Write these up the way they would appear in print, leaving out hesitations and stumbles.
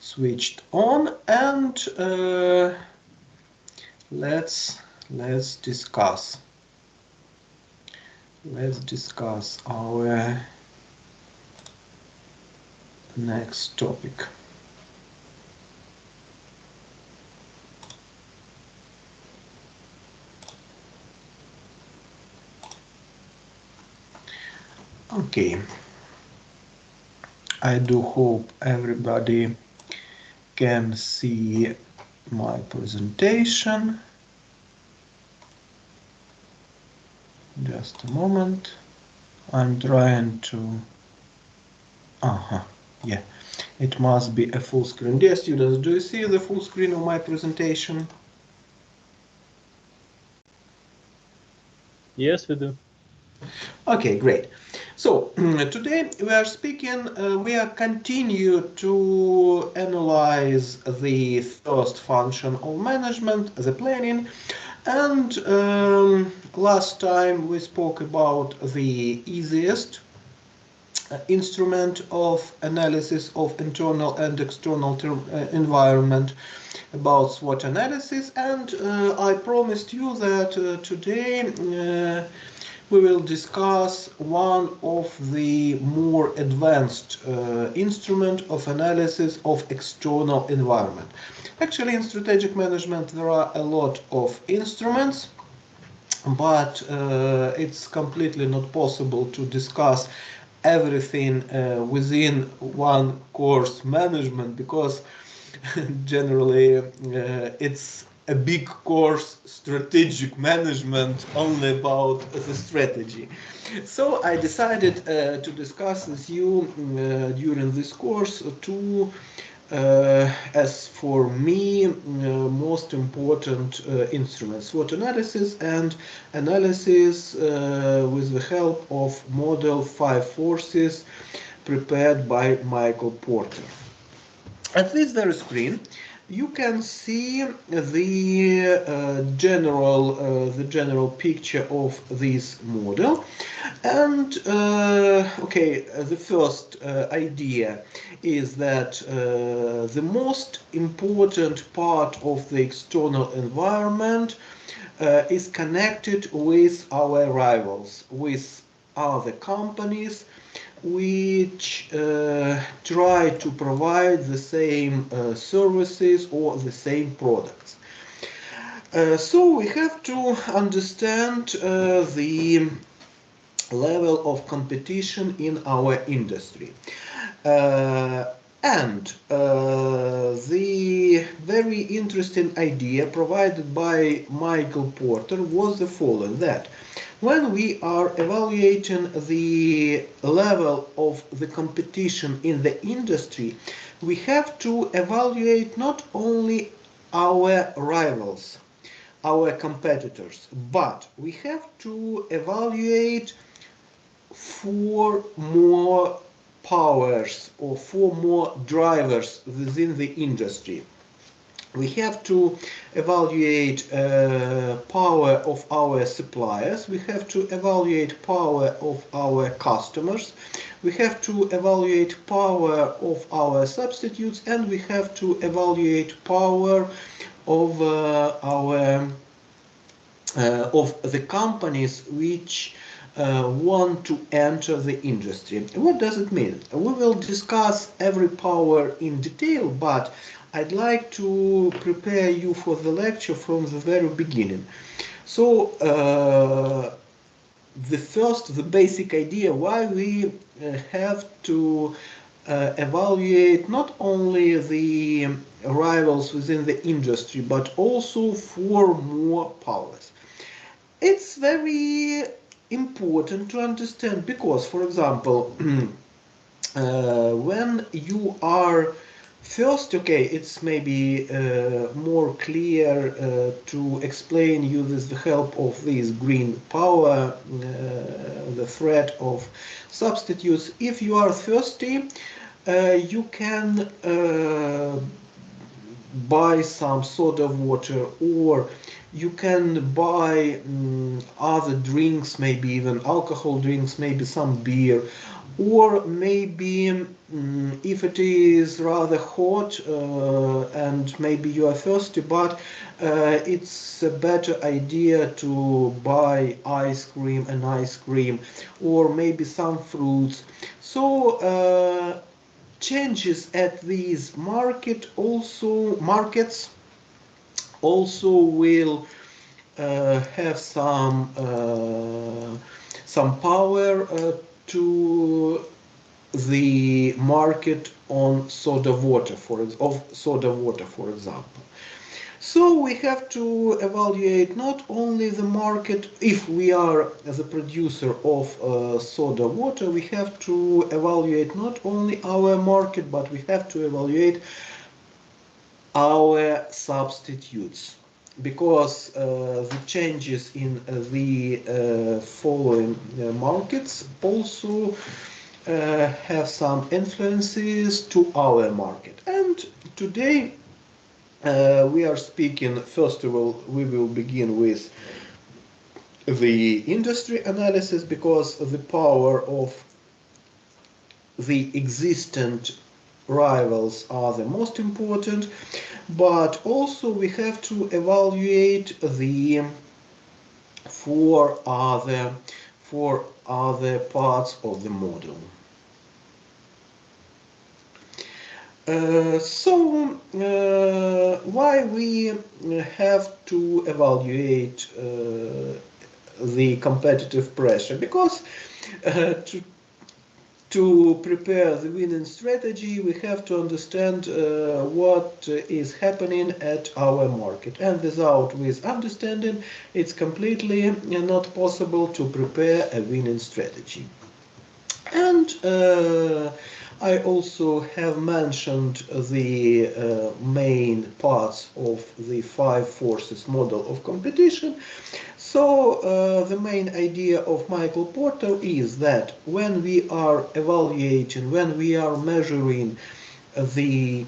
switched on, and let's discuss. Let's discuss our next topic. Okay, I do hope everybody can see my presentation. Just a moment. I'm trying to... yeah. It must be a full screen. Dear students, do you see the full screen of my presentation? Yes, we do. Okay, great. So today we are speaking, we are continue to analyze the first function of management, the planning. And last time we spoke about the easiest instrument of analysis of internal and external environment, about SWOT analysis, and I promised you that today we will discuss one of the more advanced instrument of analysis of external environment. Actually, in strategic management there are a lot of instruments, but it's completely not possible to discuss everything within one course management, because generally it's a big course strategic management only about the strategy. So I decided to discuss with you during this course two as for me most important instruments: SWOT analysis and analysis with the help of model 5 forces prepared by Michael Porter. At this very screen you can see the general picture of this model. And okay, the first idea is that the most important part of the external environment is connected with our rivals, with other companies which try to provide the same services or the same products. So we have to understand the level of competition in our industry. And the very interesting idea provided by Michael Porter was the following: that when we are evaluating the level of the competition in the industry, we have to evaluate not only our rivals, our competitors, but we have to evaluate 4 more powers or 4 more drivers within the industry. We have to evaluate power of our suppliers, we have to evaluate power of our customers, we have to evaluate power of our substitutes, and we have to evaluate power of of the companies which want to enter the industry. What does it mean? We will discuss every power in detail, but I'd like to prepare you for the lecture from the very beginning. So the basic idea why we have to evaluate not only the rivals within the industry, but also 4 more powers. It's very important to understand because, for example, when you are first, okay, it's maybe more clear to explain you with the help of this green power, the threat of substitutes. If you are thirsty, you can buy some soda water, or you can buy other drinks, maybe even alcohol drinks, maybe some beer, or maybe if it is rather hot and maybe you are thirsty, but it's a better idea to buy an ice cream, or maybe some fruits. So changes at these markets also will have some power to the market on soda water, for example. So we have to evaluate not only the market. If we are as a producer of soda water, we have to evaluate not only our market, but we have to evaluate our substitutes, because the changes in the following markets also have some influences to our market. And today we are speaking, first of all, we will begin with the industry analysis, because the power of the existent rivals are the most important, but also we have to evaluate the four other parts of the model. Why we have to evaluate the competitive pressure? Because to prepare the winning strategy, we have to understand what is happening at our market. And with understanding, it's completely not possible to prepare a winning strategy. And I also have mentioned the main parts of the 5 forces model of competition. So the main idea of Michael Porter is that when we are evaluating, when we are measuring the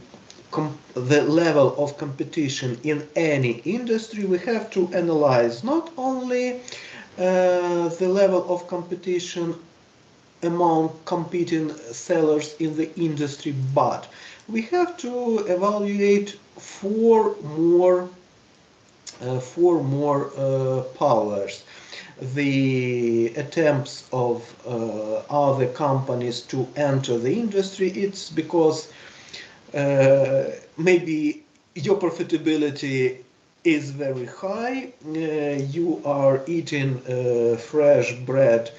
level of competition in any industry, we have to analyze not only the level of competition among competing sellers in the industry, but we have to evaluate four more powers. The attempts of other companies to enter the industry. It's because maybe your profitability is very high, you are eating fresh bread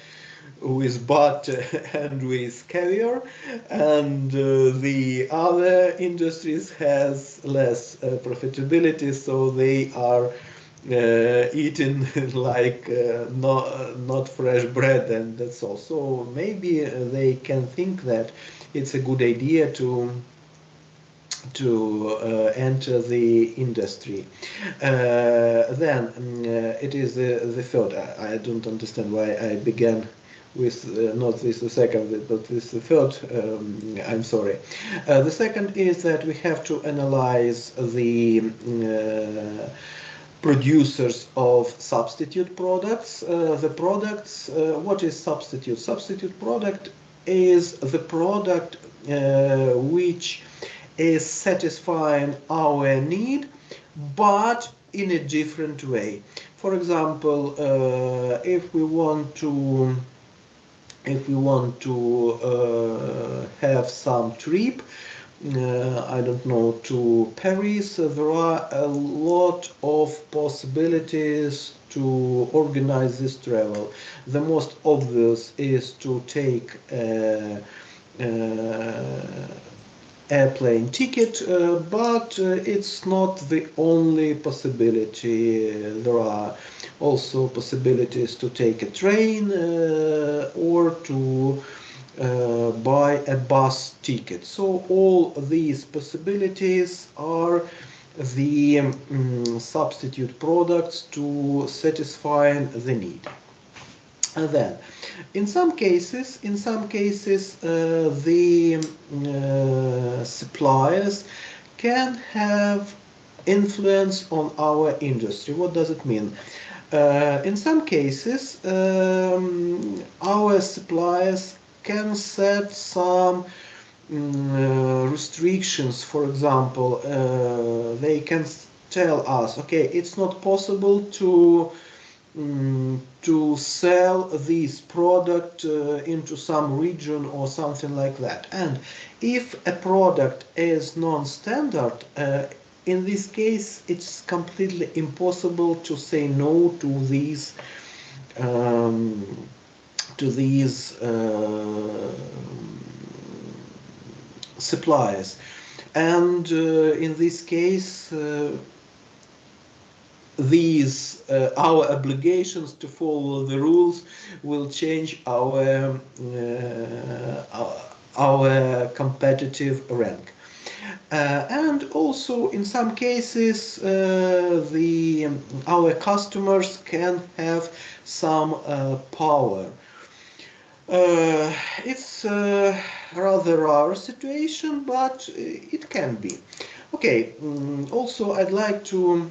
with butter and with caviar, and the other industries has less profitability, so they are eating like not fresh bread, and that's all. So maybe they can think that it's a good idea to enter the industry. Then it is the third. I don't understand why I began with not with the second, but with the third. I'm sorry. The second is that we have to analyze the producers of substitute products. The products, what is substitute? Substitute product is the product which is satisfying our need, but in a different way. For example, if we want to have some trip, I don't know, to Paris, there are a lot of possibilities to organize this travel. The most obvious is to take airplane ticket, but it's not the only possibility. There are also possibilities to take a train or to buy a bus ticket. So all these possibilities are the substitute products to satisfy the need. And then, in some cases, the suppliers can have influence on our industry. What does it mean? In some cases, our suppliers can set some restrictions, for example, they can tell us, okay, it's not possible to sell this product into some region or something like that. And if a product is non-standard, in this case, it's completely impossible to say no um, to these suppliers. And in this case, these our obligations to follow the rules will change our competitive rank. And also in some cases the our customers can have some power. It's a rather rare situation, but it can be. Okay, also I'd like to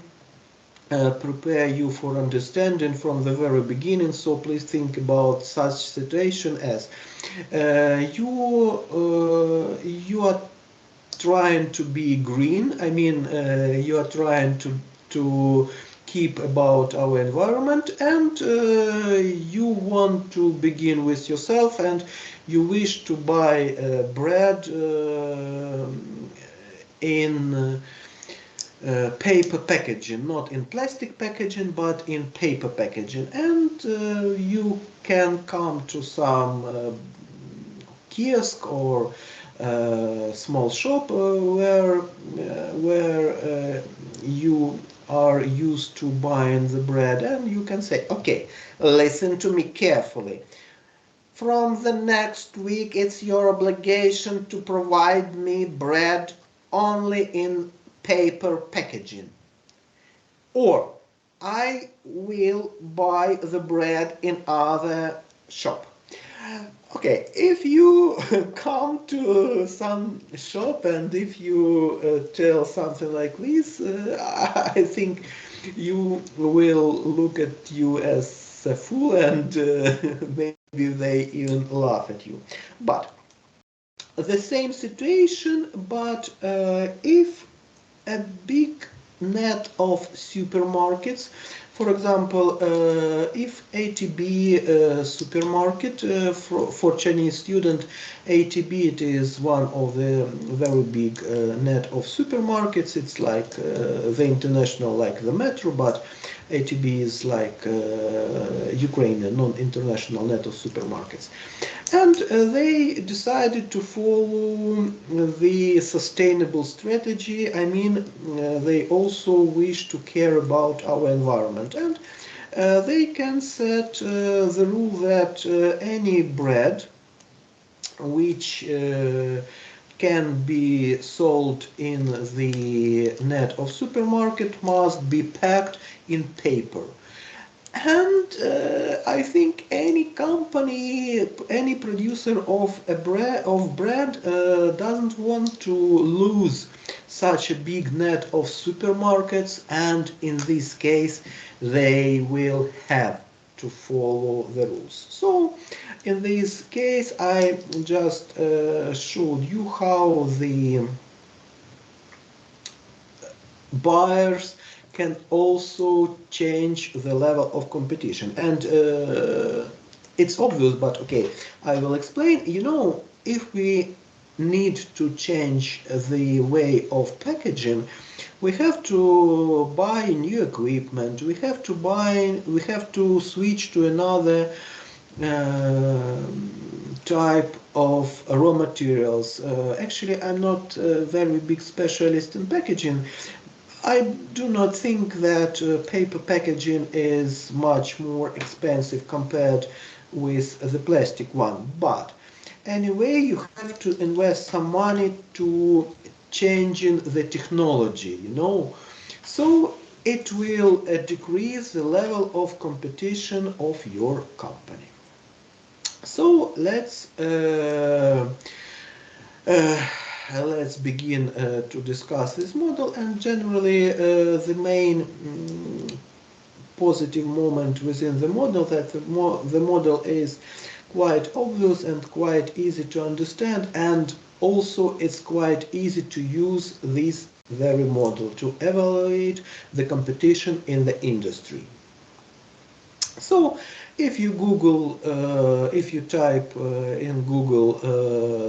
prepare you for understanding from the very beginning, so please think about such situation as you are trying to be green. I mean, you are trying to keep about our environment, and you want to begin with yourself, and you wish to buy bread in paper packaging, not in plastic packaging, but in paper packaging. And you can come to some kiosk or small shop where you are used to buying the bread, and you can say, okay, listen to me carefully. From the next week, it's your obligation to provide me bread only in paper packaging, or I will buy the bread in other shop. Okay, if you come to some shop and if you tell something like this, I think you will look at you as a fool, and maybe they even laugh at you. But the same situation, but if a big net of supermarkets. For example, if ATB supermarket for Chinese student, ATB, it is one of the very big net of supermarkets. It's like the international, like the Metro, but ATB is like Ukrainian non-international net of supermarkets. And they decided to follow the sustainable strategy. I mean, they also wish to care about our environment. And they can set the rule that any bread which can be sold in the net of supermarket must be packed in paper. And I think any company, any producer of bread doesn't want to lose such a big net of supermarkets, and in this case they will have to follow the rules. So in this case I just showed you how the buyers can also change the level of competition. And it's obvious, but okay, I will explain. You know, if we need to change the way of packaging, we have to buy new equipment, we have to switch to another type of raw materials. Actually, I'm not a very big specialist in packaging. I do not think that paper packaging is much more expensive compared with the plastic one. But anyway, you have to invest some money to changing the technology, you know. So it will decrease the level of competition of your company. So let's begin to discuss this model, and generally the main positive moment within the model, that the model is quite obvious and quite easy to understand, and Also, it's quite easy to use this very model to evaluate the competition in the industry. So, if you type in Google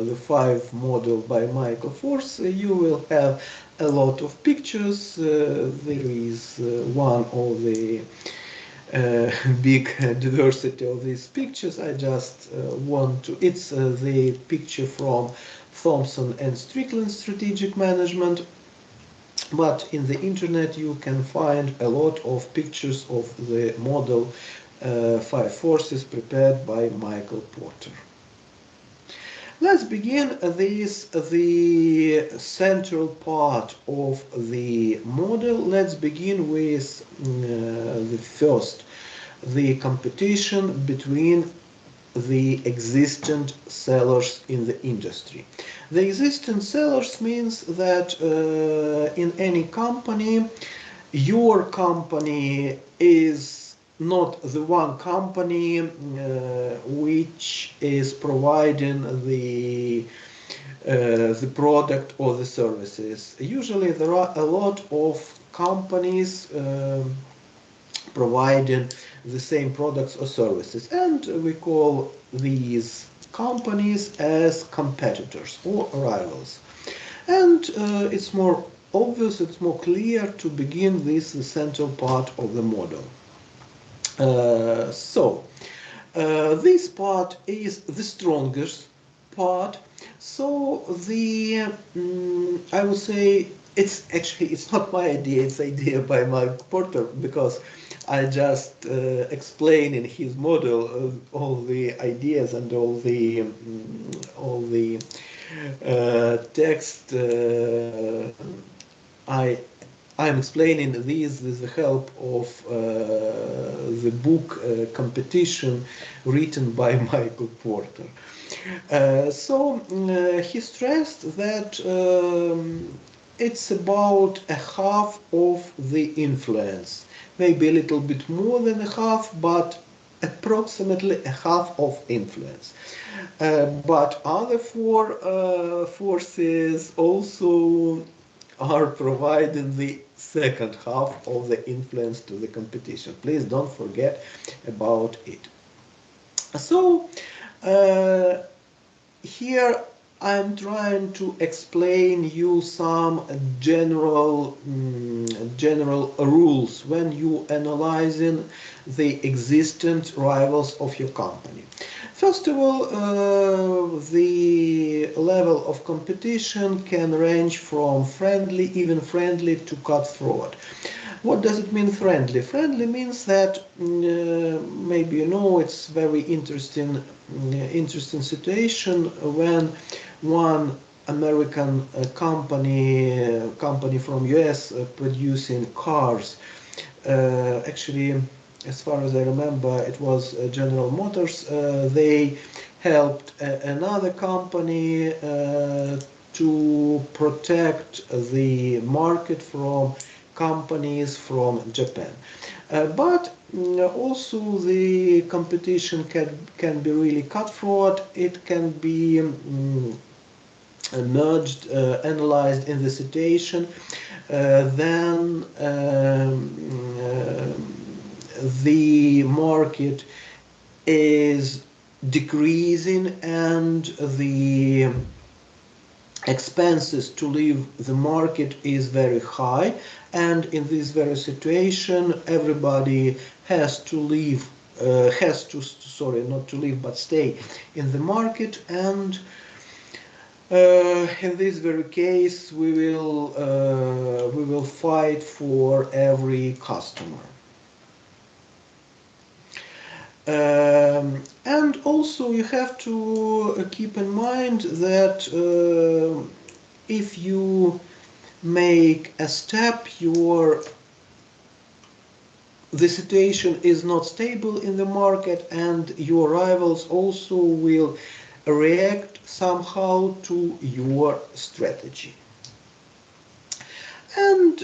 the 5 model by Michael Force, you will have a lot of pictures. There is one of the big diversity of these pictures. I just want to, it's the picture from Thompson and Strickland Strategic Management, but in the internet you can find a lot of pictures of the model 5 forces prepared by Michael Porter. Let's begin the central part of the model. Let's begin with the first, the competition between the existent sellers in the industry. The existing sellers means that in any company, your company is not the one company which is providing the product or the services. Usually there are a lot of companies providing the same products or services, and we call these companies as competitors or rivals. And it's more obvious, it's more clear to begin with the central part of the model. This part is the strongest part. So I would say it's not my idea, it's idea by Mike Porter, because I just explain in his model all the ideas and all the text. I'm explaining these with the help of the book Competition, written by Michael Porter. He stressed that it's about a half of the influence, maybe a little bit more than a half, but approximately a half of influence. But other four forces also are providing the second half of the influence to the competition. Please don't forget about it. So here I'm trying to explain you some general rules when you analyzing the existent rivals of your company. First of all, the level of competition can range from friendly, even friendly, to cutthroat. What does it mean, friendly? Friendly means that maybe you know it's very interesting situation when one American company from US producing cars. Actually, as far as I remember, it was General Motors. They helped another company to protect the market from companies from Japan. But also the competition can be really cutthroat. It can be merged, analyzed in the situation. Then the market is decreasing and the expenses to leave the market is very high, and in this very situation everybody has to leave, not to leave but stay in the market, and in this very case we will fight for every customer. And also you have to keep in mind that if you make a step, the situation is not stable in the market, and your rivals also will react somehow to your strategy. And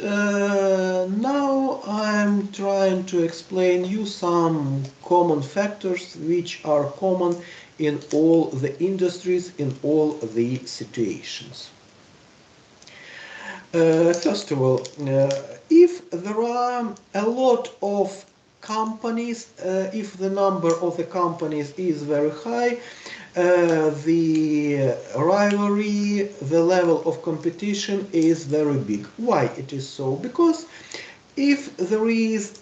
now I'm trying to explain you some common factors which are common in all the industries, in all the situations. First of all, if there are a lot of companies, if the number of the companies is very high, the rivalry, the level of competition is very big. Why it is so? Because if there is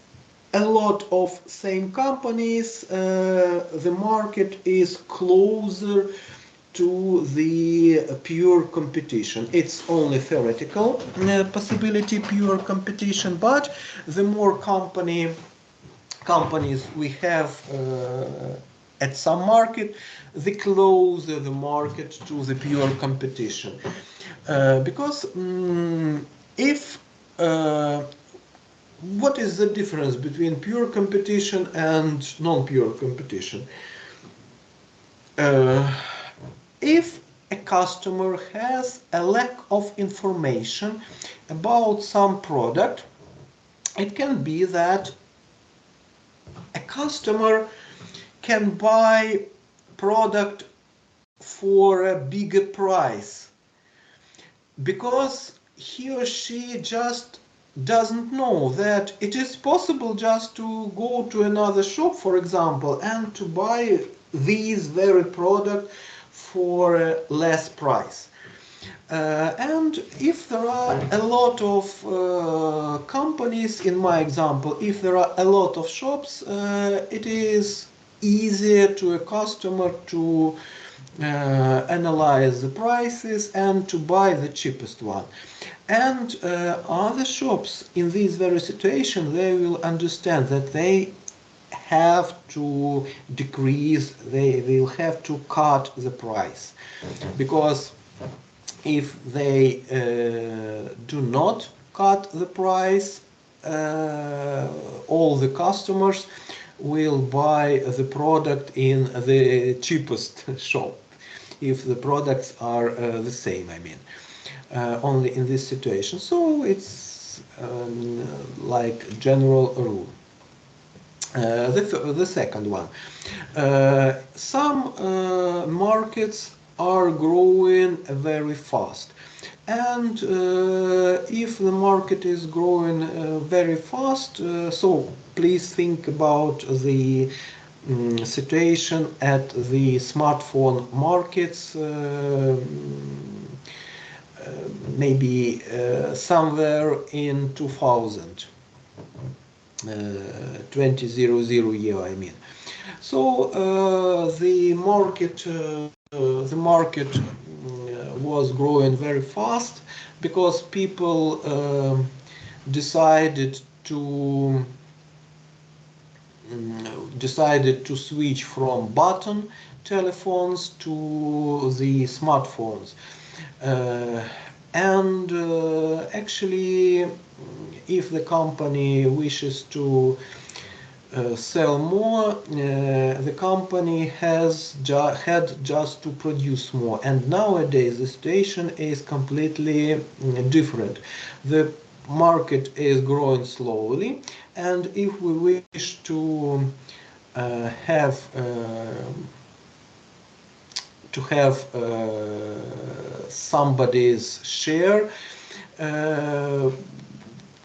a lot of same companies, the market is closer to the pure competition. It's only theoretical possibility, pure competition, but the more companies we have at some market, the closer the market to the pure competition. Because if what is the difference between pure competition and non-pure competition? If a customer has a lack of information about some product, it can be that a customer can buy product for a bigger price because he or she just doesn't know that it is possible just to go to another shop, for example, and to buy these very product for a less price. And if there are a lot of companies, in my example, if there are a lot of shops, it is easier to a customer to analyze the prices and to buy the cheapest one. And other shops in this very situation, they will understand that they have to decrease, they will have to cut the price, because if they do not cut the price, all the customers will buy the product in the cheapest shop, if the products are the same, I mean, only in this situation. So it's like general rule. The second one, some markets are growing very fast, and if the market is growing very fast, so please think about the situation at the smartphone markets, maybe somewhere in 2000. 2000 year, I mean. So the market was growing very fast because people decided to switch from button telephones to the smartphones. And actually, if the company wishes to sell more, the company had just to produce more. And nowadays the situation is completely different. The market is growing slowly, and if we wish to have somebody's share,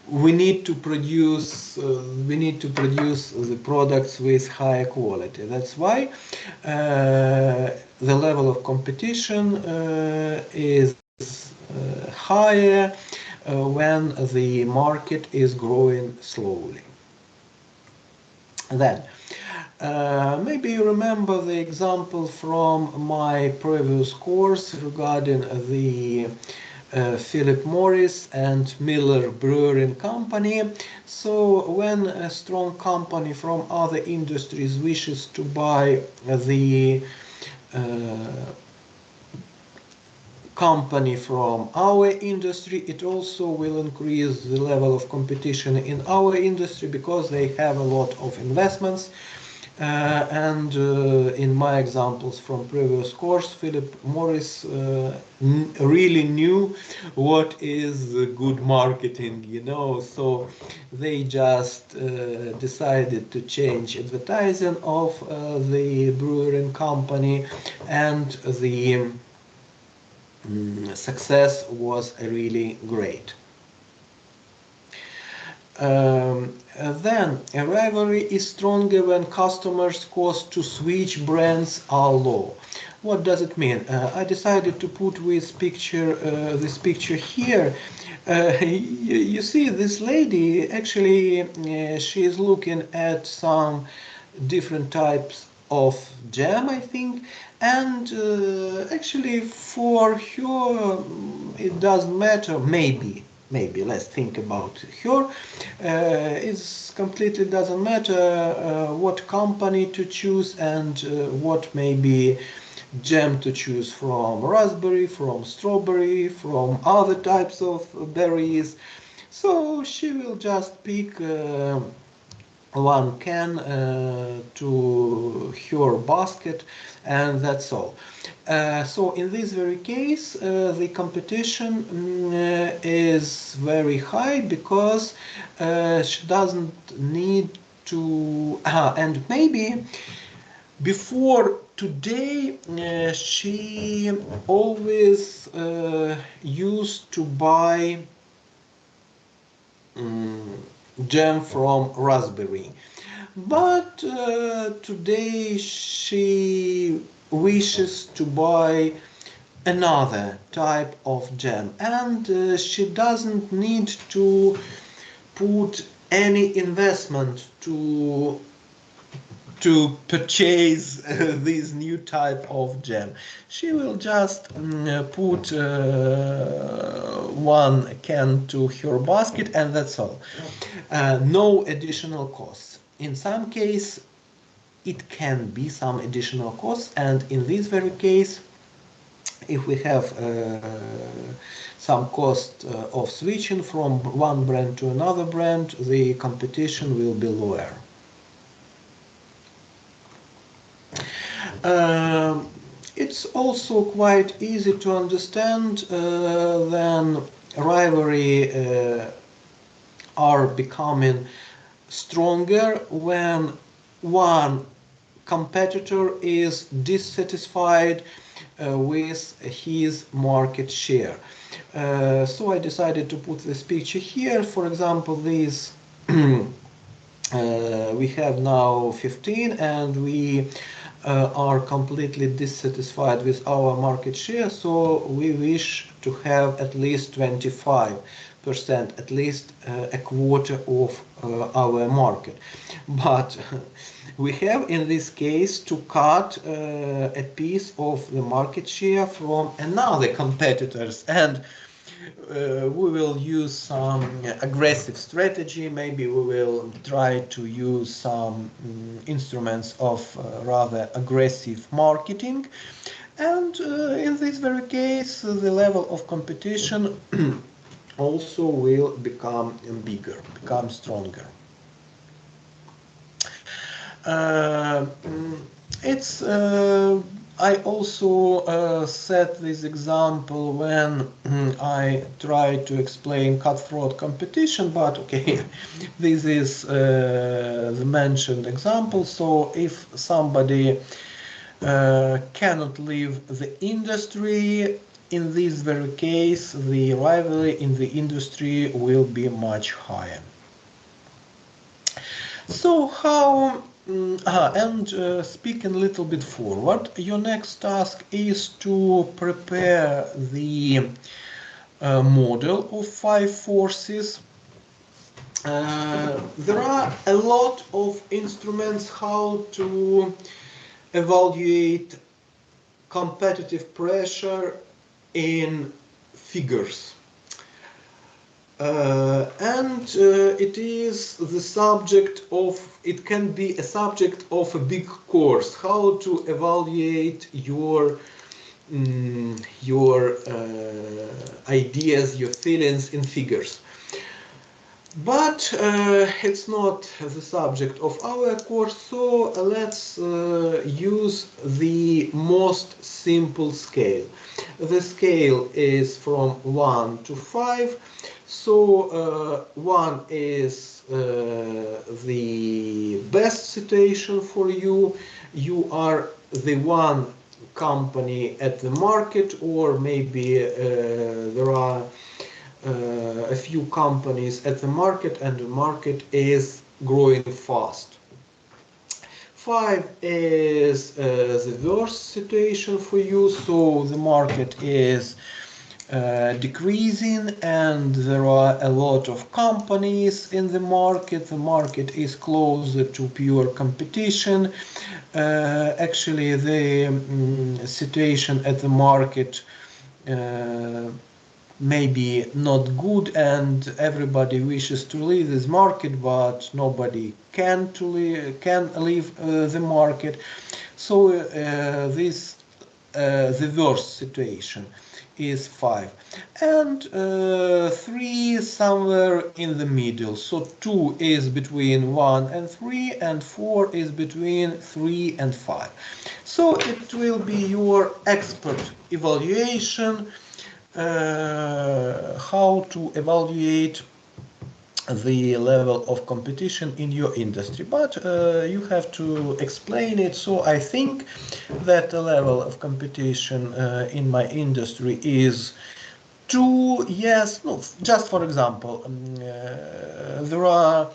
we need to produce the products with higher quality. That's why the level of competition is higher when the market is growing slowly. Then maybe you remember the example from my previous course regarding the Philip Morris and Miller Brewing Company. So when a strong company from other industries wishes to buy the company from our industry, it also will increase the level of competition in our industry, because they have a lot of investments And in my examples from previous course, Philip Morris really knew what is good marketing, you know, so they just decided to change advertising of the brewing company, and the success was really great. Then, a rivalry is stronger when customers' cost to switch brands are low. What does it mean? I decided to put this picture here. You see, this lady actually she is looking at some different types of jam, I think, and actually for her it doesn't matter. Maybe let's think about her. It completely doesn't matter what company to choose, and what maybe jam to choose, from raspberry, from strawberry, from other types of berries. So she will just pick one can to her basket, and that's all. So in this very case, the competition is very high, because she doesn't need to, and maybe before today she always used to buy jam from raspberry, but today she wishes to buy another type of jam, and she doesn't need to put any investment to purchase this new type of jam. She will just put one can to her basket, and that's all. No additional costs. In some case, it can be some additional costs, and in this very case, if we have some cost of switching from one brand to another brand, the competition will be lower. It's also quite easy to understand then rivalry are becoming stronger when one competitor is dissatisfied with his market share. So I decided to put this picture here. For example, these we have now 15, and we are completely dissatisfied with our market share, so we wish to have at least 25%, at least a quarter of our market. But we have in this case to cut a piece of the market share from another competitors, and we will use some aggressive strategy. Maybe we will try to use some instruments of rather aggressive marketing, and in this very case the level of competition also will become bigger, become stronger. It's I also set this example when I try to explain cutthroat competition, but okay, this is the mentioned example. So if somebody cannot leave the industry, in this very case, the rivalry in the industry will be much higher. So how, speaking a little bit forward, your next task is to prepare the model of 5 forces. There are a lot of instruments how to evaluate competitive pressure in figures. It is the subject of, it can be a subject of a big course, how to evaluate your ideas, your feelings in figures. But it's not the subject of our course, so let's use the most simple scale. The scale is from 1 to 5, so 1 is the best situation for you. You are the one company at the market, or maybe there are a few companies at the market and the market is growing fast. 5 is the worst situation for you, so the market is decreasing and there are a lot of companies in the market. The market is closer to pure competition. Actually, the situation at the market maybe not good and everybody wishes to leave this market, but nobody can leave the market. So this the worst situation is 5, and 3 somewhere in the middle. So 2 is between 1 and 3, and 4 is between 3 and 5. So it will be your expert evaluation, how to evaluate the level of competition in your industry, but you have to explain it. So I think that the level of competition in my industry is 2. Yes, no, just for example, there are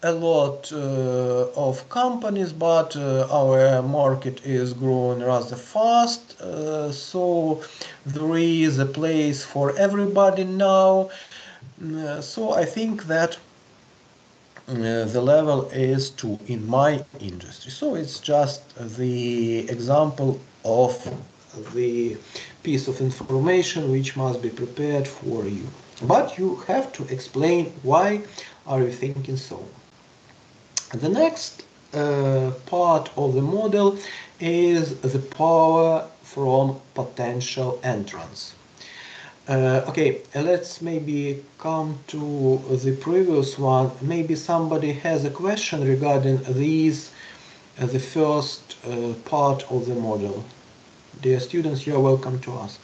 a lot of companies, but our market is growing rather fast, so there is a place for everybody now. So I think that the level is 2 in my industry. So it's just the example of the piece of information which must be prepared for you. But you have to explain why are you thinking so. The next part of the model is the power from potential entrants. Okay, let's maybe come to the previous one. Maybe somebody has a question regarding these, the first part of the model. Dear students, you are welcome to ask.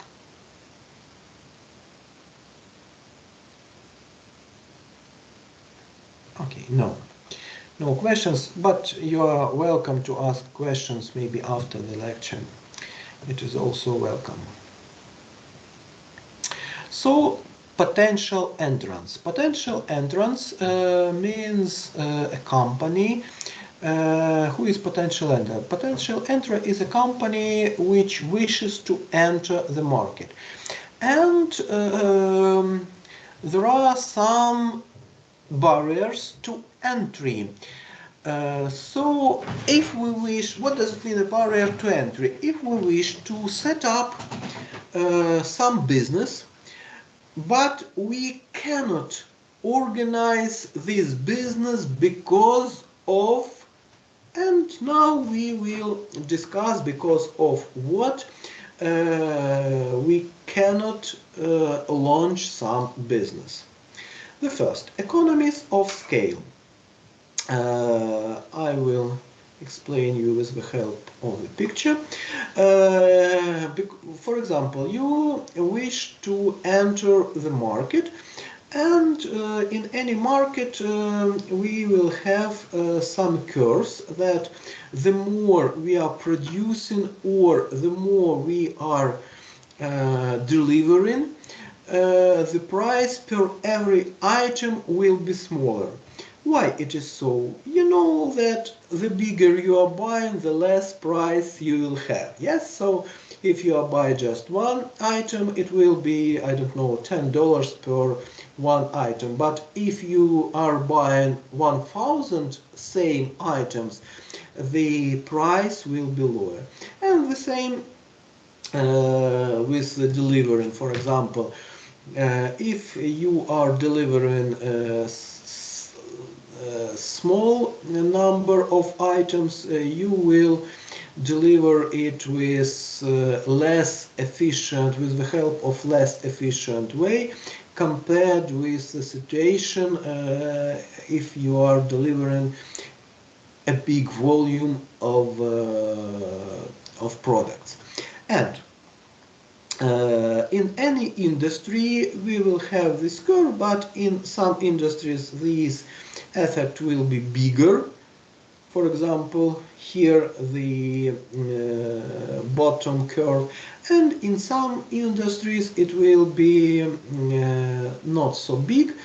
Okay, no questions, but you are welcome to ask questions maybe after the lecture. It is also welcome. So, potential entrance. Potential entrance means a company. Who is potential enter? Potential enter is a company which wishes to enter the market. And there are some barriers to entry. So if we wish, what does it mean, a barrier to entry? If we wish to set up some business, but we cannot organize this business because of, and now we will discuss because of what we cannot launch some business. The first, economies of scale. I will explain you with the help of the picture. For example, you wish to enter the market, and in any market we will have some curves that the more we are producing or the more we are delivering, the price per every item will be smaller. Why it is so? You know that the bigger you are buying, the less price you will have. Yes, so if you are buying just one item, it will be, I don't know, $10 per one item. But if you are buying 1,000 same items, the price will be lower. And the same with the delivering. For example, if you are delivering a small number of items, you will deliver it with less efficient, with the help of less efficient way, compared with the situation if you are delivering a big volume of products. And in any industry we will have this curve, but in some industries this effect will be bigger. For example, here the bottom curve, and in some industries it will be not so big.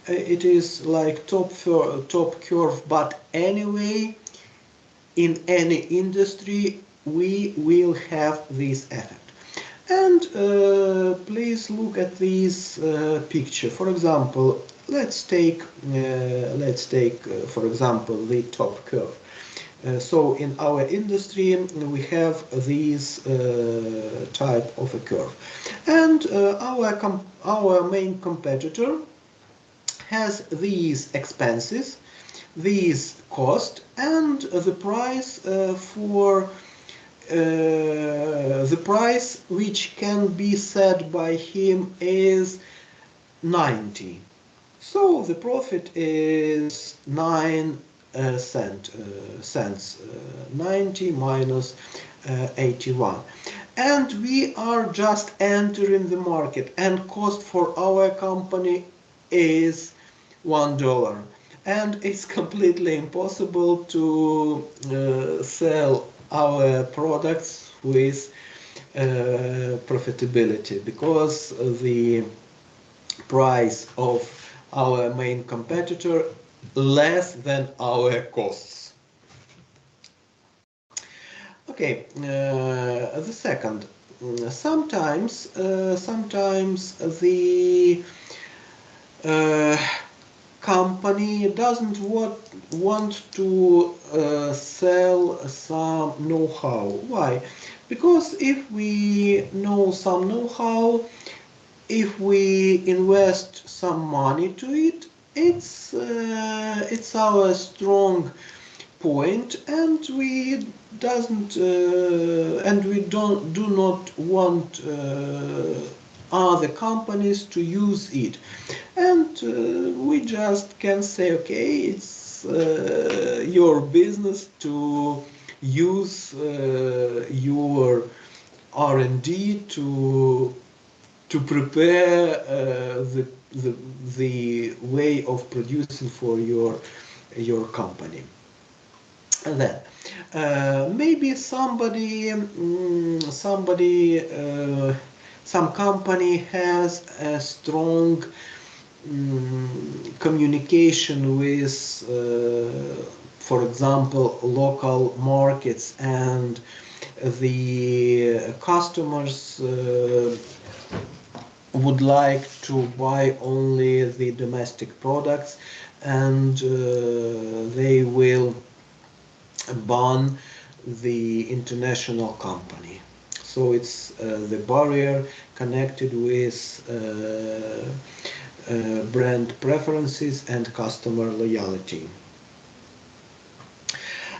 It is like top curve, but anyway, in any industry we will have this effect. And please look at this picture. For example, let's take for example the top curve. So in our industry we have this type of a curve, and our main competitor has these expenses, these cost, and the price the price which can be said by him is 90. So the profit is 9 cents, 90 minus 81. And we are just entering the market, and cost for our company is $1. And it's completely impossible to sell our products with profitability, because the price of our main competitor less than our costs. Okay, the second, sometimes the company doesn't want to sell some know-how. Why? Because if we know some know-how, if we invest some money to it, it's our strong point, and we do not want other companies to use it, and we just can say, okay, it's your business to use your R&D to prepare the way of producing for your company. And then maybe some company has a strong communication with, for example, local markets, and the customers would like to buy only the domestic products, and they will ban the international company. So it's the barrier connected with brand preferences and customer loyalty.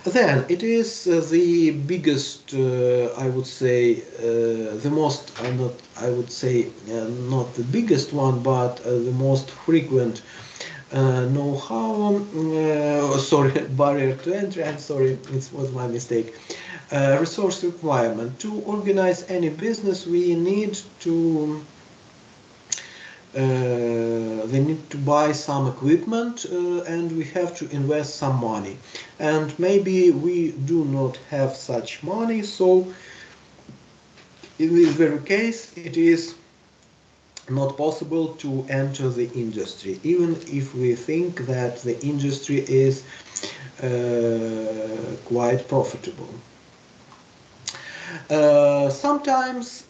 Then it is the biggest, I would say, the most, I would say not the biggest one, but the most frequent know-how, barrier to entry, I'm sorry, it was my mistake. Resource requirement. To organize any business, we need to they need to buy some equipment, and we have to invest some money, and maybe we do not have such money. So in this very case it is not possible to enter the industry, even if we think that the industry is quite profitable. Sometimes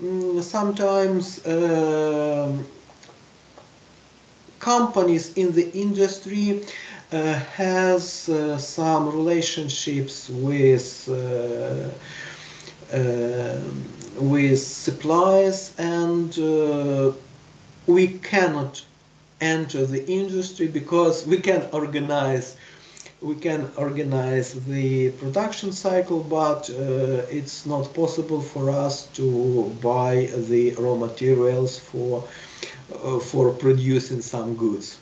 companies in the industry has some relationships with suppliers, and we cannot enter the industry because we can organize the production cycle, but it's not possible for us to buy the raw materials for for producing some goods.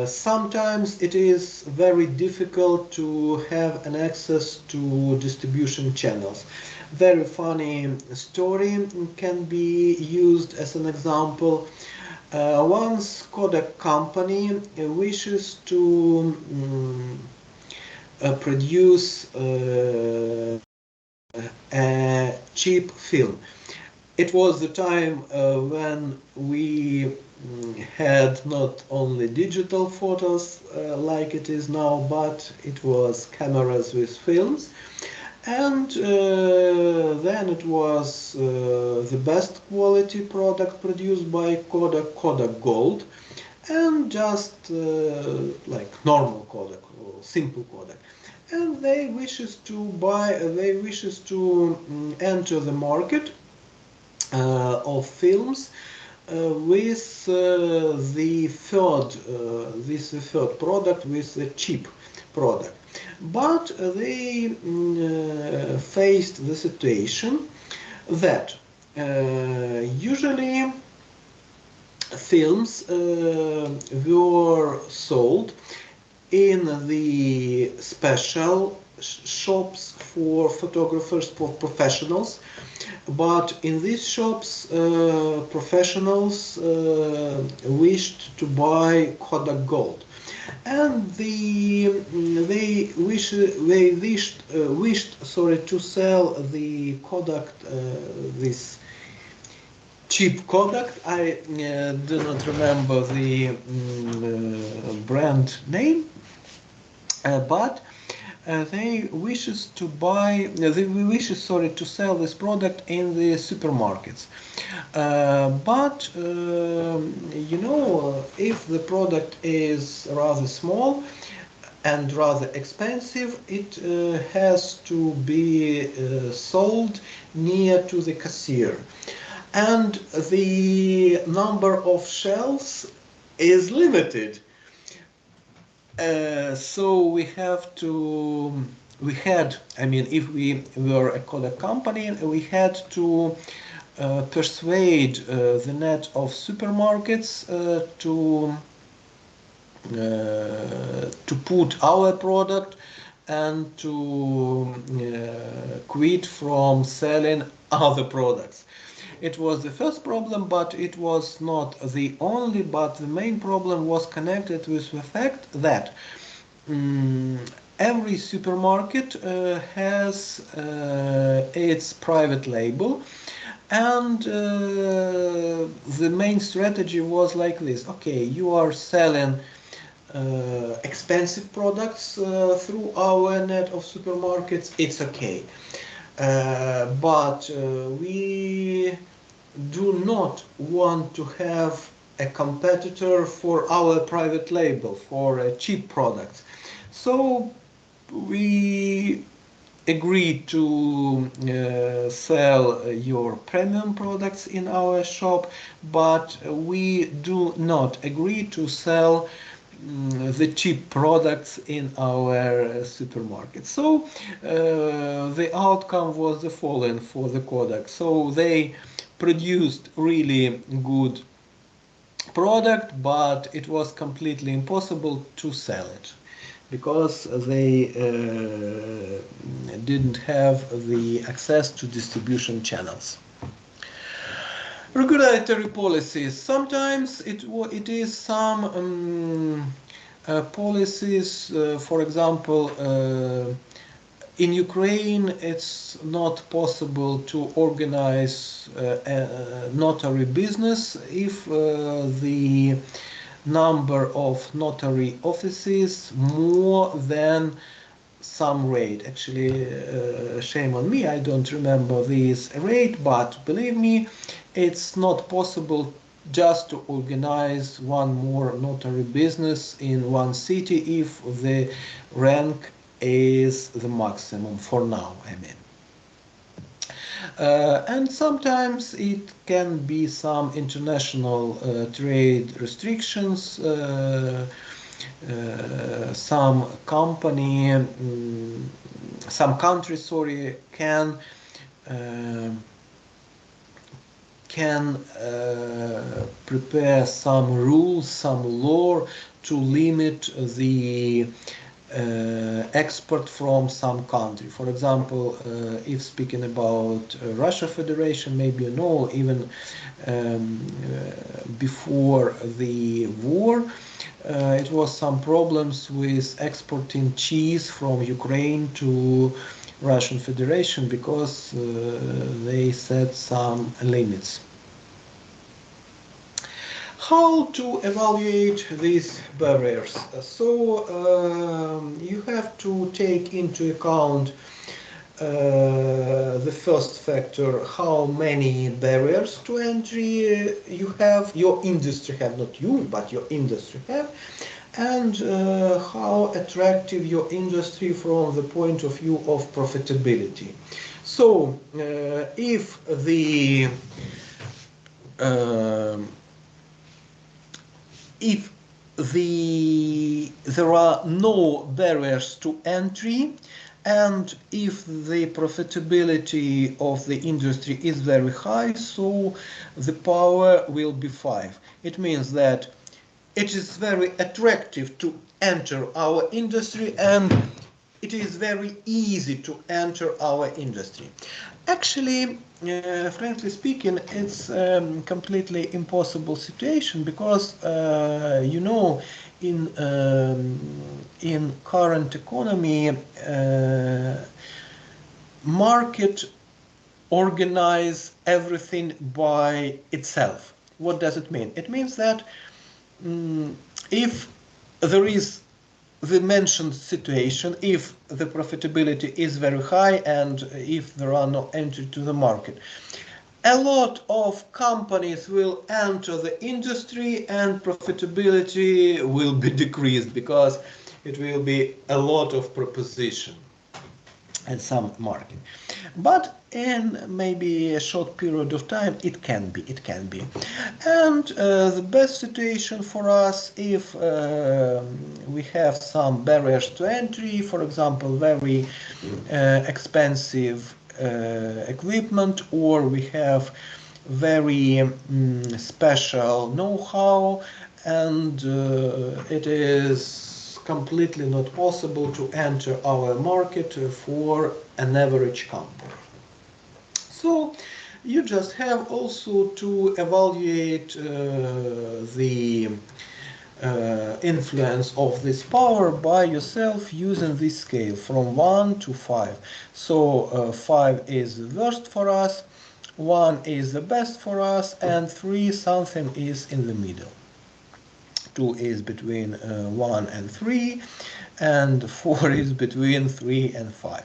Sometimes it is very difficult to have an access to distribution channels. Very funny story can be used as an example. Once Kodak company wishes to produce a cheap film. It was the time when we had not only digital photos like it is now, but it was cameras with films. And then it was the best quality product produced by Kodak, Kodak Gold, and just like normal Kodak or simple Kodak. And they wishes to enter the market of films with the third product, with the cheap product. But they faced the situation that usually films were sold in the special shops for photographers, for professionals, but in these shops professionals wished to buy Kodak Gold, and they wished to sell the Kodak this cheap Kodak. I do not remember the brand name, but they wishes to sell this product in the supermarkets. But you know, if the product is rather small and rather expensive, it has to be sold near to the cashier. And the number of shelves is limited. So we had, I mean, if we were a Kodak company, we had to persuade the net of supermarkets to put our product and to quit from selling other products. It was the first problem, but it was not the only, but the main problem was connected with the fact that every supermarket has its private label, and the main strategy was like this: okay, you are selling expensive products through our net of supermarkets, it's okay. But we do not want to have a competitor for our private label, for cheap products. So we agreed to sell your premium products in our shop, but we do not agree to sell the cheap products in our supermarket. So the outcome was the following for the Kodak. So they produced really good product, but it was completely impossible to sell it because they didn't have the access to distribution channels. Regulatory policies. Sometimes it is some policies, for example, in Ukraine it's not possible to organize a notary business if the number of notary offices more than some rate. Actually, shame on me, I don't remember this rate, but believe me, it's not possible just to organize one more notary business in one city if the rank is the maximum for now, I mean. And sometimes it can be some international trade restrictions. Some countries, sorry, can prepare some rules, some law to limit the export from some country. For example, if speaking about Russia Federation, maybe you know, even before the war, it was some problems with exporting cheese from Ukraine to Russian Federation because they set some limits. How to evaluate these barriers? So you have to take into account the first factor, how many barriers to entry you have, your industry have, not you, but your industry have, and how attractive your industry from the point of view of profitability. So if the there are no barriers to entry, and if the profitability of the industry is very high, so the power will be 5. It means that it is very attractive to enter our industry, and it is very easy to enter our industry. Actually, frankly speaking, it's a completely impossible situation because, you know, in current economy, market organize everything by itself. What does it mean? It means that if there is the mentioned situation, if the profitability is very high and if there are no entry to the market, a lot of companies will enter the industry and profitability will be decreased because it will be a lot of proposition and some market. But in maybe a short period of time, it can be. And the best situation for us, if we have some barriers to entry, for example, very expensive equipment, or we have very special know-how, and it is completely not possible to enter our market for an average company. So you just have also to evaluate the influence of this power by yourself using this scale from 1 to 5. So 5 is the worst for us, 1 is the best for us, and 3 something is in the middle. 2 is between 1 and 3, and 4 is between 3 and 5.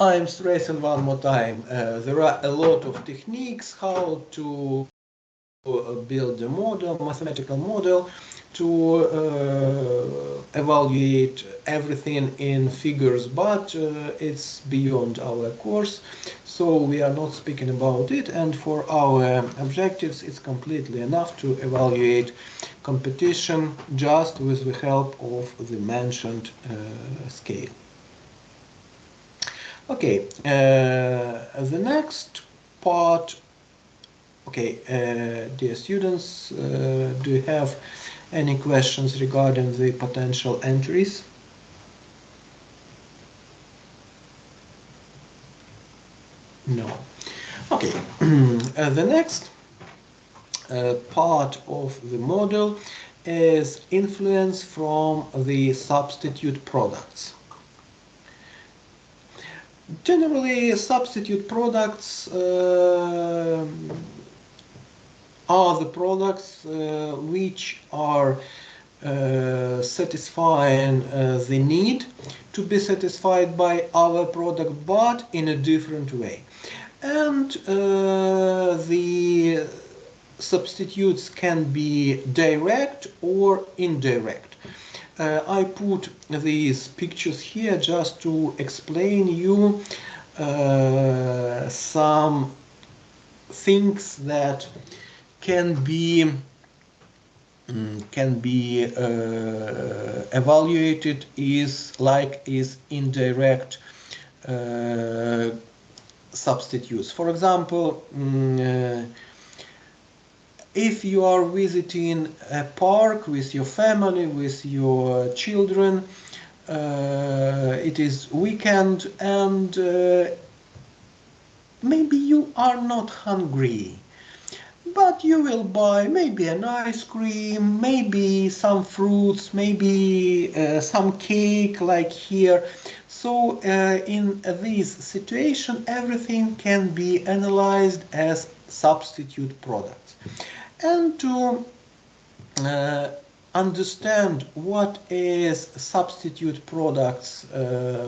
I'm stressing one more time, there are a lot of techniques how to build a model, mathematical model, to evaluate everything in figures, but it's beyond our course, so we are not speaking about it, and for our objectives it's completely enough to evaluate competition just with the help of the mentioned scale. Okay, the next part. Okay, dear students, do you have any questions regarding the potential entries? No. Okay, the next part of the model is influence from the substitute products. Generally, substitute products are the products which are satisfying the need to be satisfied by our product, but in a different way. And the substitutes can be direct or indirect. I put these pictures here just to explain you some things that can be evaluated is indirect substitutes. For example, if you are visiting a park with your family, with your children, it is weekend and maybe you are not hungry, but you will buy maybe an ice cream, maybe some fruits, maybe some cake like here. So in this situation, everything can be analyzed as substitute products. And to understand what is substitute products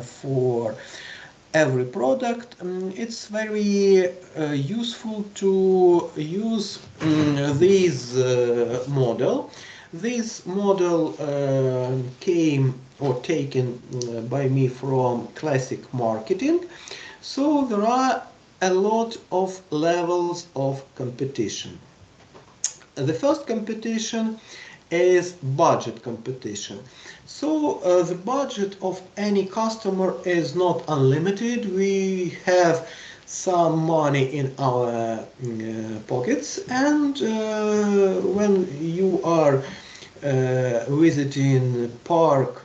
for every product, it's very useful to use this model. This model came or taken by me from classic marketing. So there are a lot of levels of competition. The first competition is budget competition. So the budget of any customer is not unlimited. We have some money in our pockets, and when you are visiting park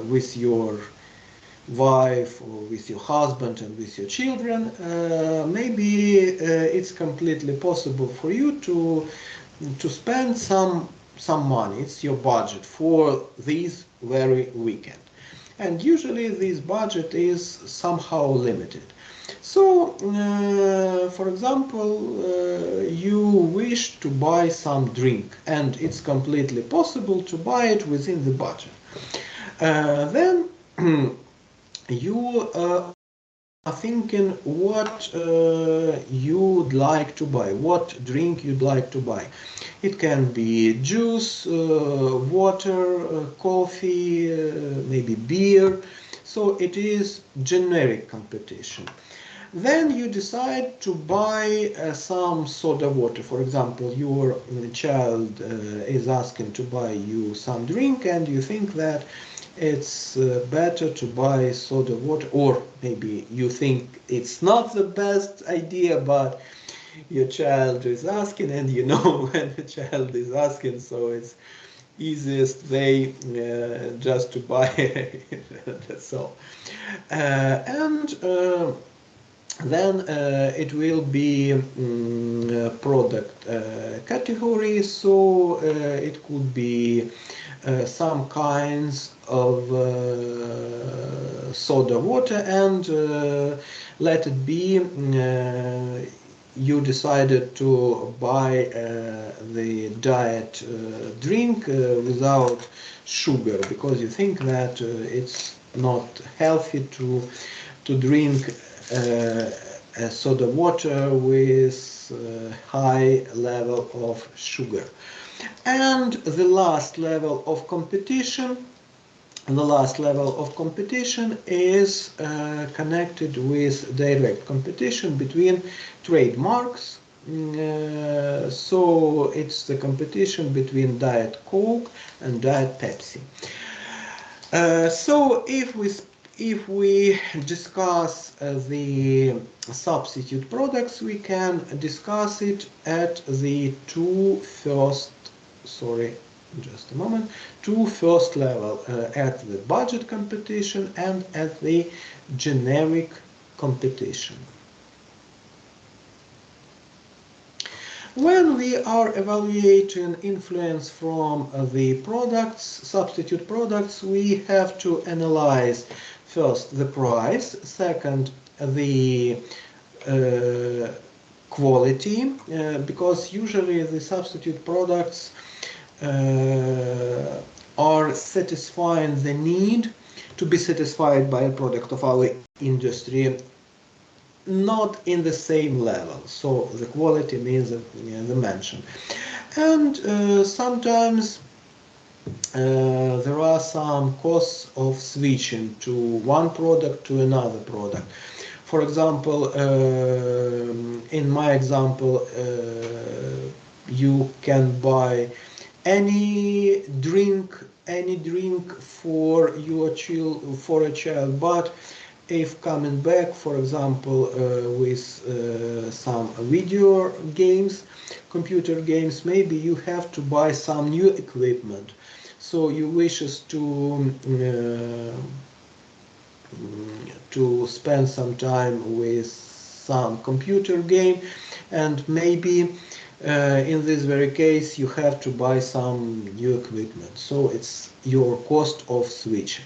with your wife or with your husband and with your children, maybe it's completely possible for you to spend some money. It's your budget for this very weekend, and usually this budget is somehow limited. So for example, you wish to buy some drink and it's completely possible to buy it within the budget. Then you are thinking what you'd like to buy, what drink you'd like to buy. It can be juice, water, coffee, maybe beer. So it is generic competition. Then you decide to buy some soda water. For example, your child is asking to buy you some drink, and you think that it's better to buy soda water, or maybe you think it's not the best idea, but your child is asking, and you know when the child is asking, so it's easiest way just to buy it. That's all. And then it will be product category, so it could be some kinds of soda water, and let it be you decided to buy the diet drink without sugar, because you think that it's not healthy to drink a soda water with high level of sugar. And the last level of competition is connected with direct competition between trademarks. So it's the competition between Diet Coke and Diet Pepsi. So if we discuss the substitute products, we can discuss it at the two first level, at the budget competition and at the generic competition. When we are evaluating influence from the products, substitute products, we have to analyze first the price, second the quality, because usually the substitute products are satisfying the need to be satisfied by a product of our industry, not in the same level. So the quality means the mention. And sometimes there are some costs of switching to one product to another product. For example, in my example, you can buy any drink for your for a child, but if coming back, for example, with some video games, computer games, maybe you have to buy some new equipment. So you wishes to spend some time with some computer game, and maybe in this very case you have to buy some new equipment. So it's your cost of switching.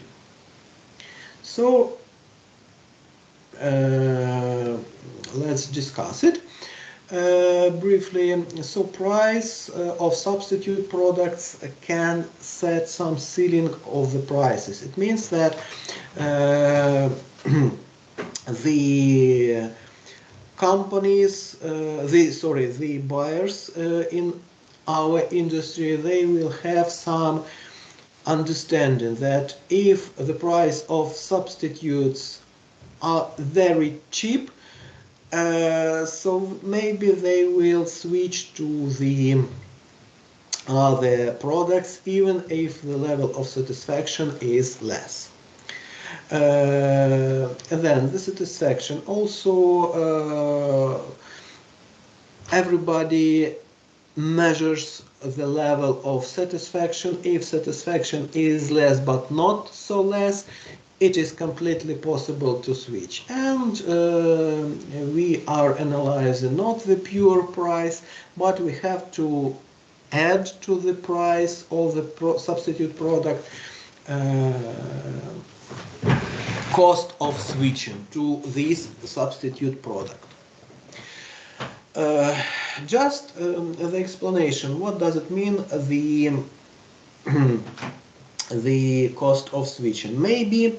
So let's discuss it briefly. So price of substitute products can set some ceiling of the prices. It means that the companies, the buyers in our industry, they will have some understanding that if the price of substitutes are very cheap, so maybe they will switch to the other products even if the level of satisfaction is less. And then the satisfaction also, everybody measures the level of satisfaction. If satisfaction is less but not so less, it is completely possible to switch. And we are analyzing not the pure price, but we have to add to the price of the substitute product cost of switching to this substitute product. Just the explanation, what does it mean, the cost of switching? Maybe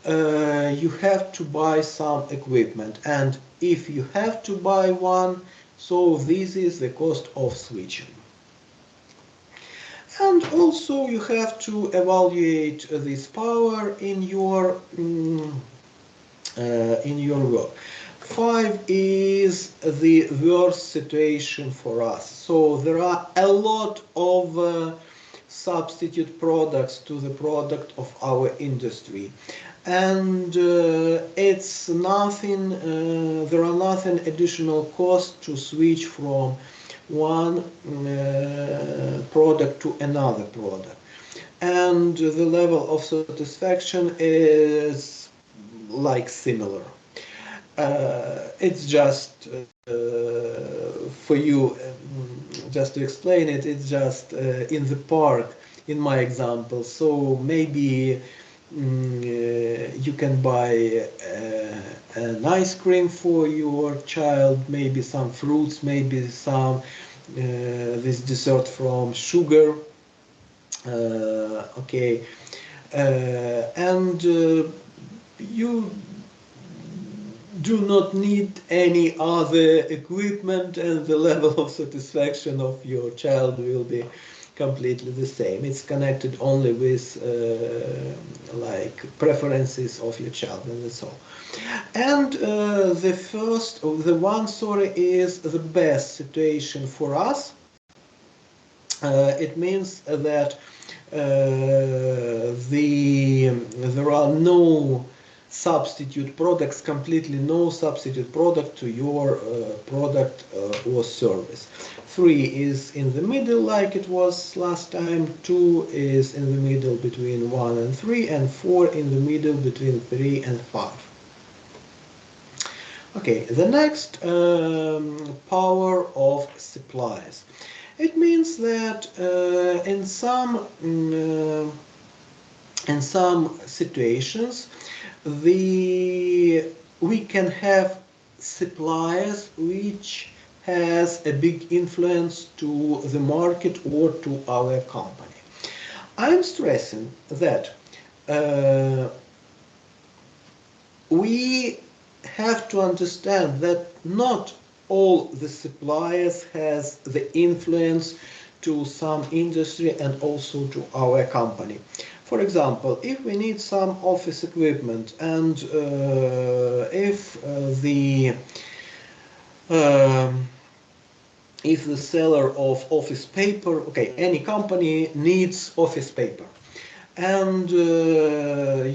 you have to buy some equipment, and if you have to buy one, so this is the cost of switching. And also you have to evaluate this power in your work. 5 is the worst situation for us. So there are a lot of substitute products to the product of our industry, and it's nothing. There are nothing additional cost to switch from one product to another product, and the level of satisfaction is like similar. It's just for you, just to explain it, it's just in the park, in my example. So maybe you can buy an ice cream for your child, maybe some fruits, maybe some this dessert from sugar. Okay, and you do not need any other equipment, and the level of satisfaction of your child will be completely the same. It's connected only with like preferences of your child, and that's all. And the one, is the best situation for us. It means that there are no substitute products, completely no substitute product to your product or service. 3 is in the middle like it was last time, 2 is in the middle between 1 and 3, and 4 in the middle between 3 and 5. Okay, the next, power of suppliers. It means that in some situations we can have suppliers which has a big influence to the market or to our company. I'm stressing that we have to understand that not all the suppliers has the influence to some industry and also to our company. For example, if we need some office equipment, and if the seller of office paper, okay, any company needs office paper, and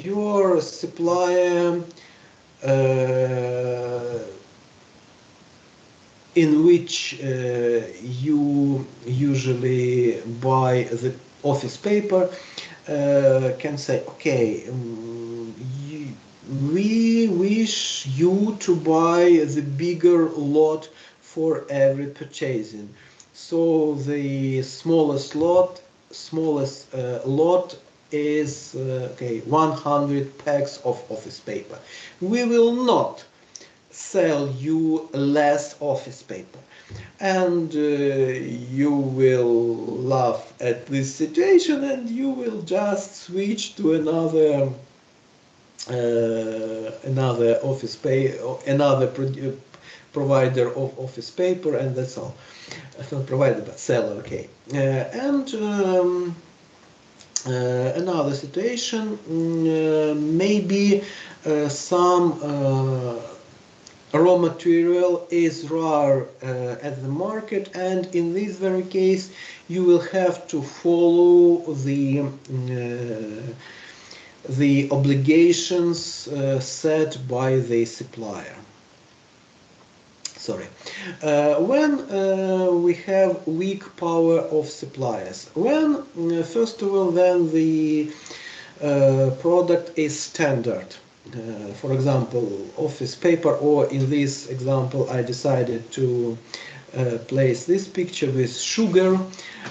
your supplier in which you usually buy the office paper, can say, okay, we wish you to buy the bigger lot for every purchasing. So the smallest lot is okay, 100 packs of office paper. We will not sell you less office paper, and you will laugh at this situation, and you will just switch to another office provider of office paper, and that's all. Not provider, but seller. Okay. And another situation, maybe some raw material is rare at the market, and in this very case you will have to follow the obligations set by the supplier. Sorry. When we have weak power of suppliers, when first of all, then the product is standard. For example, office paper, or in this example I decided to place this picture with sugar.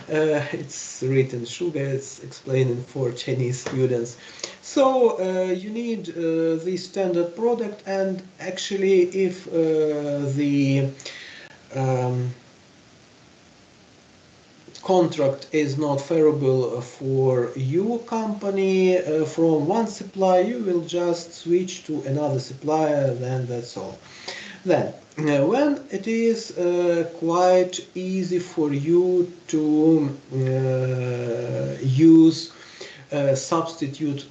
It's written sugar, it's explaining for Chinese students. So you need the standard product, and actually if the contract is not favorable for your company from one supplier, you will just switch to another supplier, then that's all. Then, when it is quite easy for you to use substitute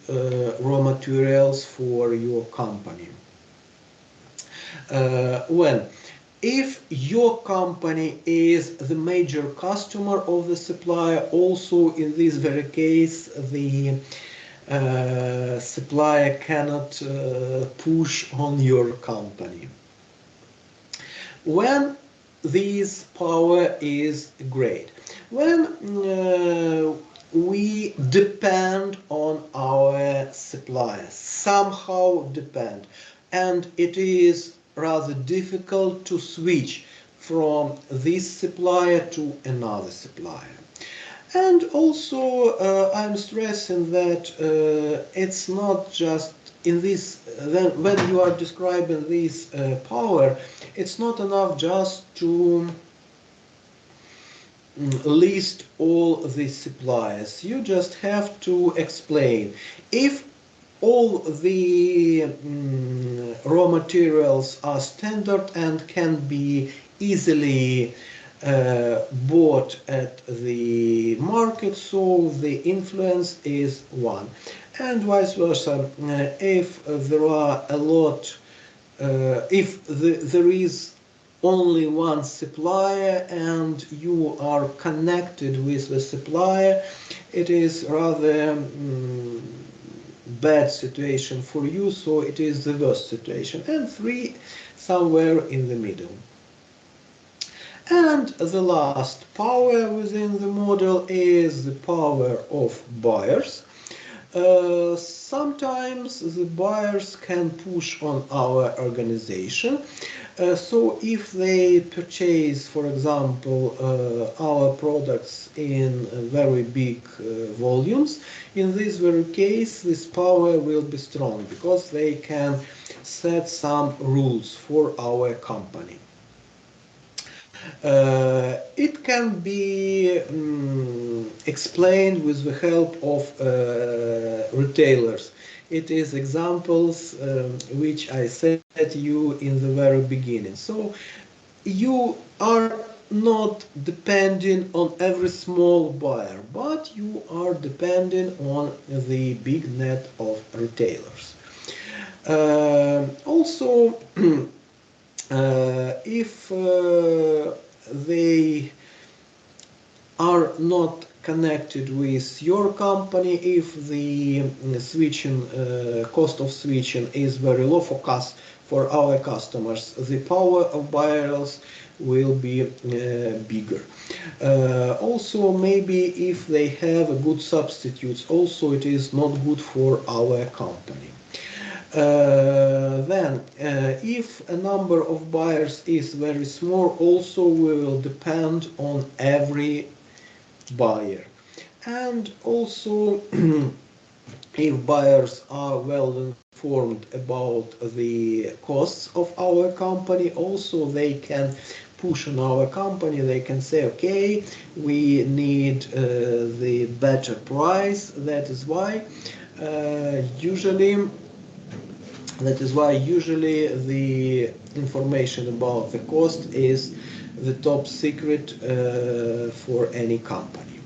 raw materials for your company. When if your company is the major customer of the supplier, also in this very case the supplier cannot push on your company. When this power is great, when we depend on our suppliers, somehow depend, and it is rather difficult to switch from this supplier to another supplier. And also I'm stressing that it's not just in this, then when you are describing this power, it's not enough just to list all the suppliers. You just have to explain if all the raw materials are standard and can be easily bought at the market, so the influence is one. And vice versa, if there are a lot, if there is only one supplier and you are connected with the supplier, it is rather bad situation for you, so it is the worst situation. And three, somewhere in the middle. And the last power within the model is the power of buyers. Sometimes the buyers can push on our organization. So if they purchase, for example, our products in very big volumes, in this very case, this power will be strong because they can set some rules for our company. It can be explained with the help of retailers. It is examples which I said to you in the very beginning. So you are not depending on every small buyer, but you are depending on the big net of retailers. Also, if they are not connected with your company. If the switching cost of switching is very low for our customers, the power of barrels will be bigger. Also, maybe if they have good substitutes, also it is not good for our company. If a number of buyers is very small, also we will depend on every buyer. And also, if buyers are well informed about the costs of our company, also they can push on our company. They can say, okay, we need the better price. That is why usually the information about the cost is the top secret for any company.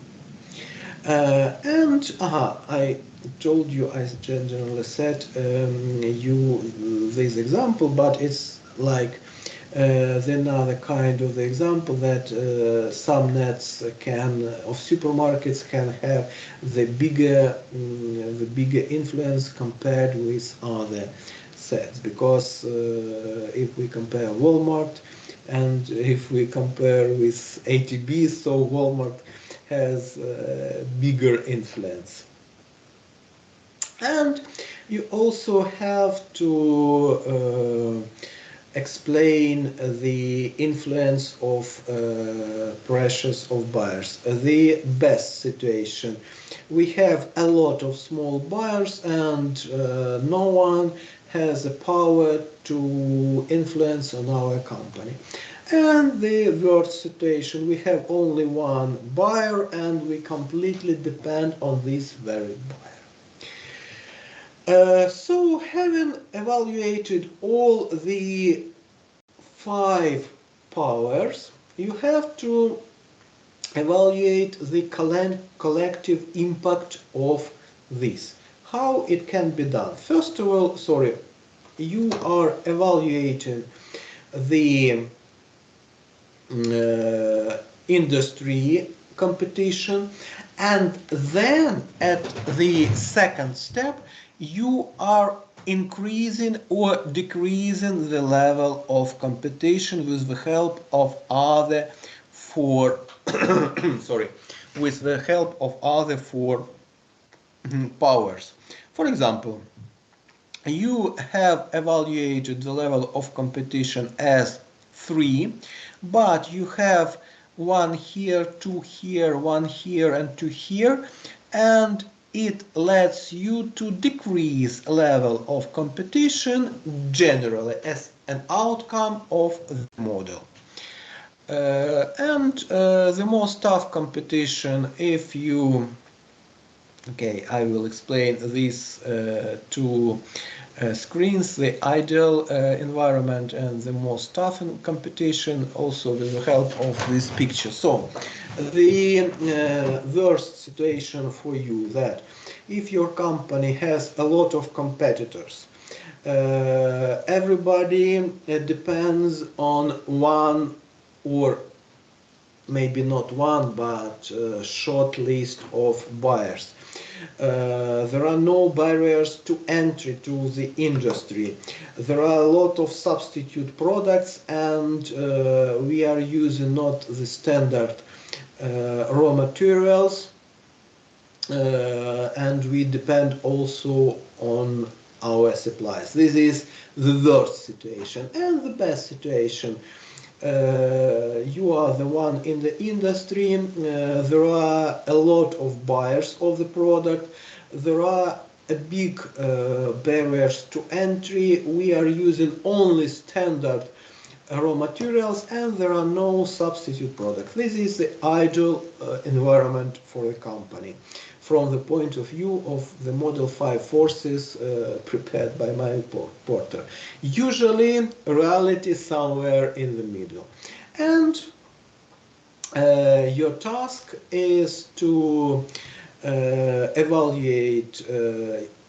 I told you, I generally said this example, but it's like another kind of the example that some nets of supermarkets can have the bigger influence compared with other sets, because if we compare Walmart and if we compare with ATB, so Walmart has bigger influence. And you also have to explain the influence of pressures of buyers. The best situation. We have a lot of small buyers and no one has the power to influence on our company. And the worst situation, we have only one buyer and we completely depend on this very buyer. So having evaluated all the 5 powers, you have to evaluate the collective impact of this. How it can be done? First of all, you are evaluating the industry competition, and then at the second step you are increasing or decreasing the level of competition with the help of other 4 with the help of other 4 powers. For example, you have evaluated the level of competition as 3, but you have 1 here, 2 here, 1 here, and 2 here, and it lets you to decrease level of competition generally as an outcome of the model. The most tough competition, if you... Okay, I will explain these 2 screens, the ideal environment and the most tough competition, also with the help of this picture. So, the worst situation for you, that if your company has a lot of competitors, everybody depends on one, or maybe not one, but a short list of buyers. There are no barriers to entry to the industry. There are a lot of substitute products, and we are using not the standard raw materials, and we depend also on our supplies. This is the worst situation. And the best situation, you are the one in the industry, there are a lot of buyers of the product, there are a big barriers to entry, we are using only standard raw materials, and there are no substitute products. This is the ideal environment for a company from the point of view of the model 5 forces prepared by Michael Porter. Usually, reality is somewhere in the middle. And your task is to evaluate,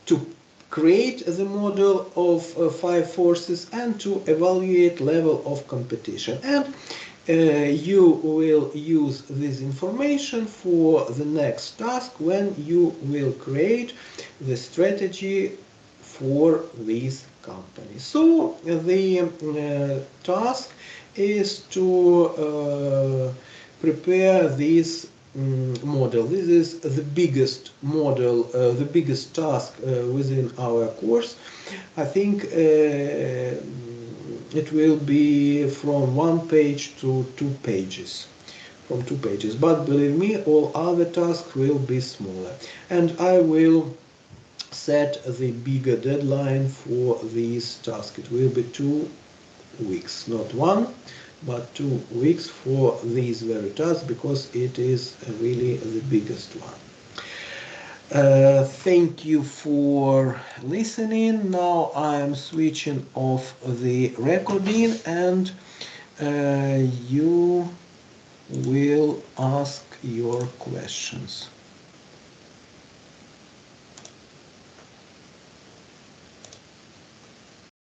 to create the model of 5 forces and to evaluate level of competition. And You will use this information for the next task when you will create the strategy for this company. So the task is to prepare this model. This is the biggest model, the biggest task within our course. I think it will be from 1 page to 2 pages. From 2 pages, but believe me, all other tasks will be smaller, and I will set the bigger deadline for this task. It will be 2 weeks, not one, but 2 weeks for this very task, because it is really the biggest one. Thank you for listening. Now I am switching off the recording, and you will ask your questions.